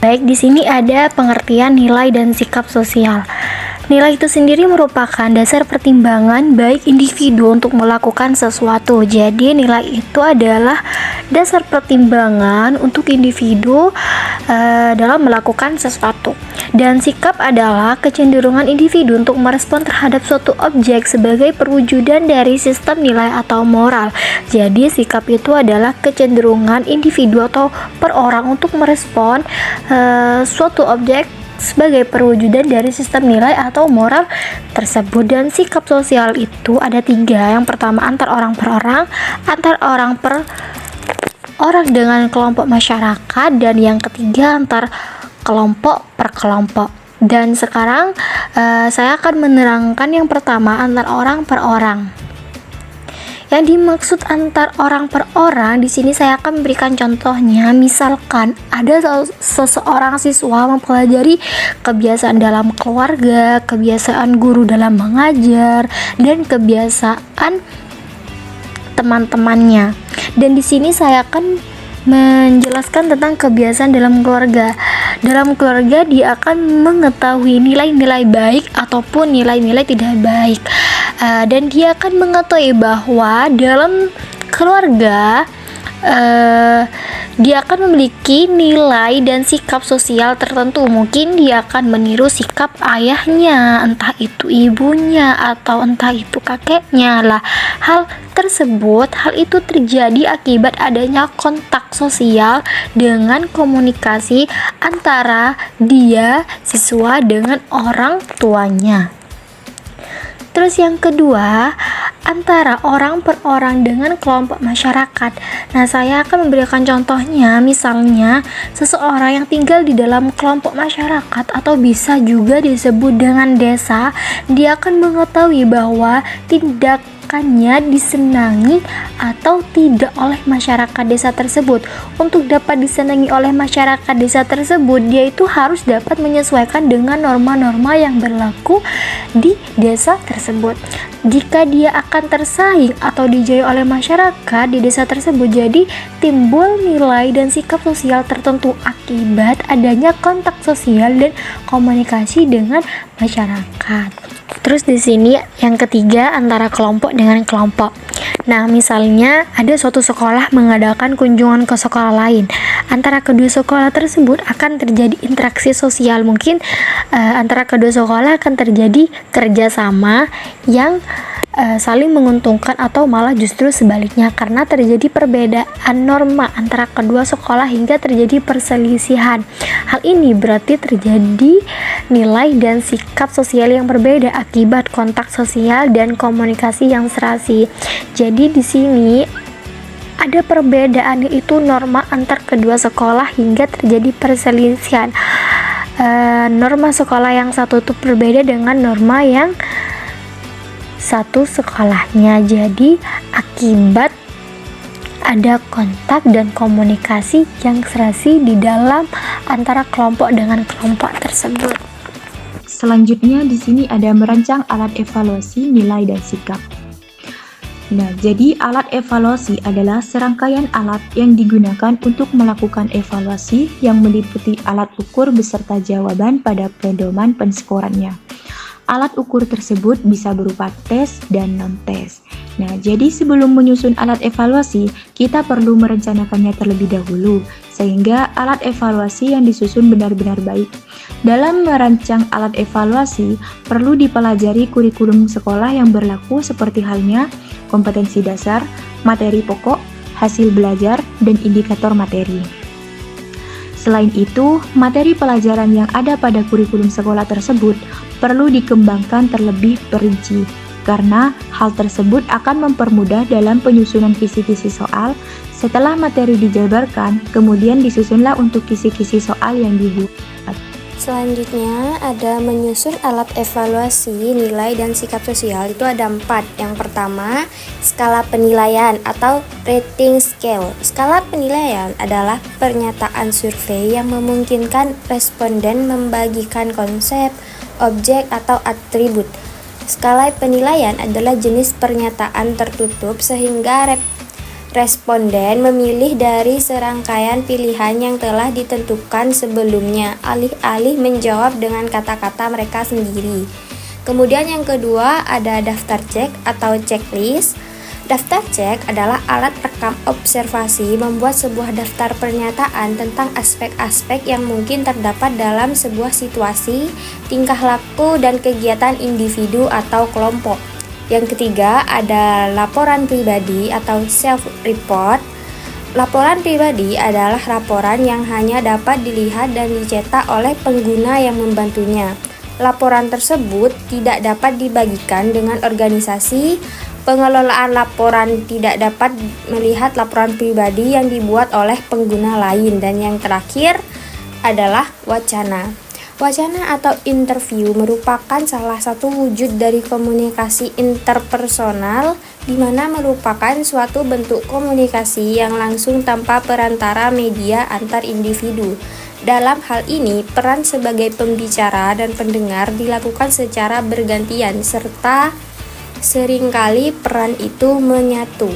Baik, di sini ada pengertian nilai dan sikap sosial. Nilai itu sendiri merupakan dasar pertimbangan baik individu untuk melakukan sesuatu. Jadi nilai itu adalah dasar pertimbangan untuk individu dalam melakukan sesuatu. Dan sikap adalah kecenderungan individu untuk merespon terhadap suatu objek sebagai perwujudan dari sistem nilai atau moral. Jadi sikap itu adalah kecenderungan individu atau per orang untuk merespon suatu objek sebagai perwujudan dari sistem nilai atau moral tersebut. Dan sikap sosial itu ada 3. Yang pertama antar orang per orang, antar orang per orang dengan kelompok masyarakat, dan yang ketiga antar kelompok per kelompok. Dan sekarang saya akan menerangkan yang pertama antar orang per orang. Yang dimaksud antar orang per orang di sini saya akan memberikan contohnya. Misalkan ada seseorang siswa mempelajari kebiasaan dalam keluarga, kebiasaan guru dalam mengajar, dan kebiasaan teman-temannya. Dan di sini saya akan menjelaskan tentang kebiasaan dalam keluarga. Dalam keluarga dia akan mengetahui nilai-nilai baik ataupun nilai-nilai tidak baik. Dan dia akan mengetahui bahwa dalam keluarga dia akan memiliki nilai dan sikap sosial tertentu. Mungkin dia akan meniru sikap ayahnya, entah itu ibunya atau entah itu kakeknya lah. Hal itu terjadi akibat adanya kontak sosial dengan komunikasi antara dia siswa dengan orang tuanya. Terus yang kedua, antara orang per orang dengan kelompok masyarakat. Nah, saya akan memberikan contohnya. Misalnya, seseorang yang tinggal di dalam kelompok masyarakat atau bisa juga disebut dengan desa, dia akan mengetahui bahwa tindakannya disenangi atau tidak oleh masyarakat desa tersebut. Untuk dapat disenangi oleh masyarakat desa tersebut, dia itu harus dapat menyesuaikan dengan norma-norma yang berlaku di desa tersebut. Jika dia akan tersaing atau dijauhi oleh masyarakat di desa tersebut, jadi timbul nilai dan sikap sosial tertentu akibat adanya kontak sosial dan komunikasi dengan masyarakat. Terus di sini yang ketiga antara kelompok dengan kelompok. Nah, misalnya ada suatu sekolah mengadakan kunjungan ke sekolah lain. Antara kedua sekolah tersebut akan terjadi interaksi sosial. Mungkin antara kedua sekolah akan terjadi kerjasama yang saling menguntungkan atau malah justru sebaliknya karena terjadi perbedaan norma antara kedua sekolah hingga terjadi perselisihan. Hal ini berarti terjadi nilai dan sikap sosial yang berbeda akibat kontak sosial dan komunikasi yang serasi. Jadi di sini ada perbedaan, yaitu norma antar kedua sekolah hingga terjadi perselisihan. Norma sekolah yang satu itu berbeda dengan norma yang satu sekolahnya. Jadi akibat ada kontak dan komunikasi yang serasi di dalam antara kelompok dengan kelompok tersebut. Selanjutnya di sini ada merancang alat evaluasi nilai dan sikap. Nah, jadi alat evaluasi adalah serangkaian alat yang digunakan untuk melakukan evaluasi yang meliputi alat ukur beserta jawaban pada pedoman penskorannya. Alat ukur tersebut bisa berupa tes dan non-tes. Nah, jadi sebelum menyusun alat evaluasi, kita perlu merencanakannya terlebih dahulu, sehingga alat evaluasi yang disusun benar-benar baik. Dalam merancang alat evaluasi, perlu dipelajari kurikulum sekolah yang berlaku seperti halnya kompetensi dasar, materi pokok, hasil belajar, dan indikator materi. Selain itu, materi pelajaran yang ada pada kurikulum sekolah tersebut perlu dikembangkan terlebih perinci, karena hal tersebut akan mempermudah dalam penyusunan kisi-kisi soal. Setelah materi dijabarkan, kemudian disusunlah untuk kisi-kisi soal yang dibuat. Selanjutnya ada menyusun alat evaluasi nilai dan sikap sosial. Itu ada 4. Yang pertama, skala penilaian atau rating scale. Skala penilaian adalah pernyataan survei yang memungkinkan responden membagikan konsep, objek, atau atribut. Skala penilaian adalah jenis pernyataan tertutup sehingga Responden memilih dari serangkaian pilihan yang telah ditentukan sebelumnya, alih-alih menjawab dengan kata-kata mereka sendiri. Kemudian yang kedua ada daftar cek atau checklist. Daftar cek adalah alat rekam observasi membuat sebuah daftar pernyataan tentang aspek-aspek yang mungkin terdapat dalam sebuah situasi, tingkah laku, dan kegiatan individu atau kelompok. Yang ketiga ada laporan pribadi atau self-report. Laporan pribadi adalah laporan yang hanya dapat dilihat dan dicetak oleh pengguna yang membantunya. Laporan tersebut tidak dapat dibagikan dengan organisasi. Pengelolaan laporan tidak dapat melihat laporan pribadi yang dibuat oleh pengguna lain. Dan yang terakhir adalah wacana. Wacana atau interview merupakan salah satu wujud dari komunikasi interpersonal, di mana merupakan suatu bentuk komunikasi yang langsung tanpa perantara media antar individu. Dalam hal ini, peran sebagai pembicara dan pendengar dilakukan secara bergantian, serta seringkali peran itu menyatu.